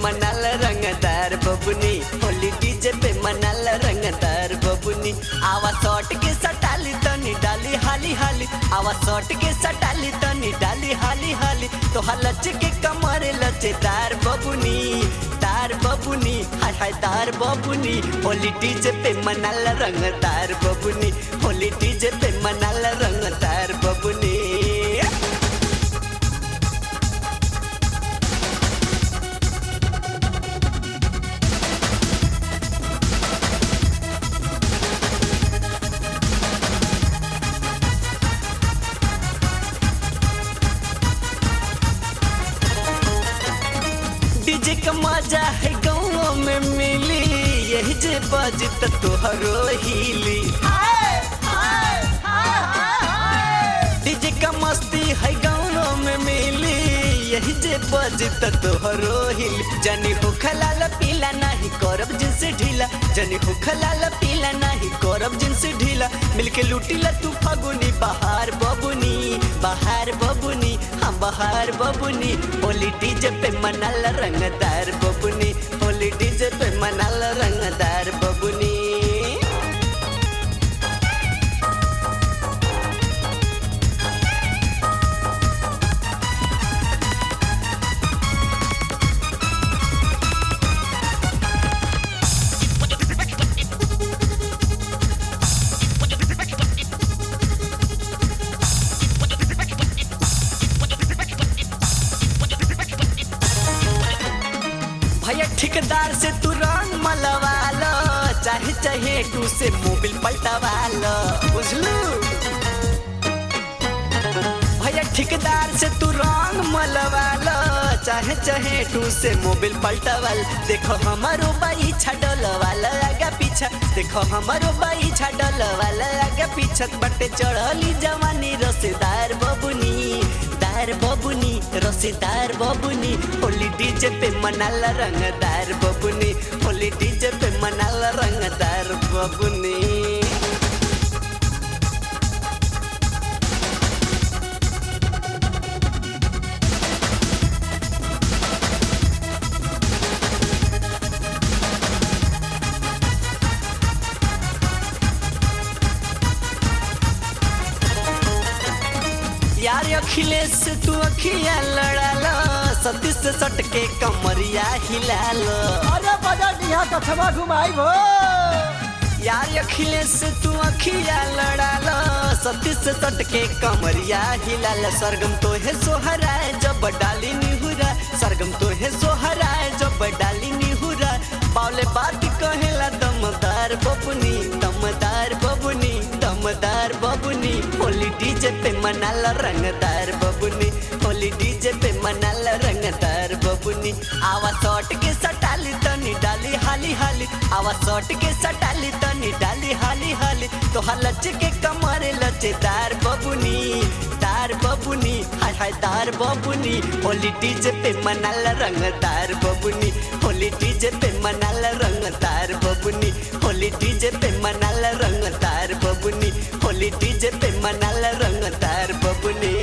मनाल रंगदार बबुनी, होली डीजे पे मनाल रंगदार बबुनी। आवा शॉट के सटाली तनी डाली हाली हाली, आवा शॉट के सटाली तनी डाली हाली हाली। तो हलच के कमर लचेदार बबुनी, दार बबुनी, हाय हाय दार बबुनी। होली डीजे पे मनाल रंगदार बबुनी, होली डीजे पे मनाल रंगदार बबुनी। डीजे का मजा है गाँव में मिली, यही जे बजत तोहरो हिली। डीजे का मस्ती है गाँव में मिली, यही जे बजत तोहरो हिली। जनी हो खलाल पीला नहीं करब जिनसे ढीला, जनी हो खलाल पीला नहीं करब जिनसे ढीला। मिलके लूटीला तू फागुनी बहार बबुनी, बहार बबुनी, हम बहार बबुनी। होली डीजे पे मनाल रंगदार बबुनी, होली डीजे पे मनाल रंगदार बबुनी। भैया ठेकेदार से तू रंग मलवा लो, चाहे चाहे तू से मोबिल पलटवा लो, बुझलू। भैया ठेकेदार से तू रंग मलवा लो, चाहे चाहे तू से मोबिल पलटवा लो। देखो हमारो बाई छाडल वाला आगे पीछा, देखो हमारो बाई छाडल वाला आगे पीछा। बटे चढ़ली जवानी रसेदार बबुनी, दार बबुनी, रसेदार बबुनी। होली डीजे पे मनाल रंगदार बबुनी, होली डीजे पे मनाल रंगदार बबुनी। यार अखिलेश से तू अखिया लड़ा लो, सतीश से सट के कमरिया हिला लो। अरे बजा दिया कछवा घुमाई भो। यार अखिलेश से तू अखिया लड़ा लो, सतीश से सट के कमरिया हिला लो। सरगम तो है सोहराए जब डाली निहुरा, सरगम तो है सोहराए जब डाली निहुरा। बावले बात कहेला दमदार बबुनी, दमदार बबुनी, दमदार बबुनी। होली डीजे पे मनाल रंगदार बबुनी, होली डीजे पे मनाल रंगदार बबुनी। आवा शॉट के सटाली तनी डाली हाली हाली, आवा शॉट के सटाली तनी डाली हाली हाली। तो हलच के कमर लचेदार बबुनी, दार बबुनी, हाय हाय दार बबुनी। होली डीजे पे मनाल रंगदार बबुनी, होली डीजे पे मनाल रंगदार बबुनी, होली डीजे पे मनाल रंगदार बबुनी, होली डीजे पे मनाल रंगदार बबुनी।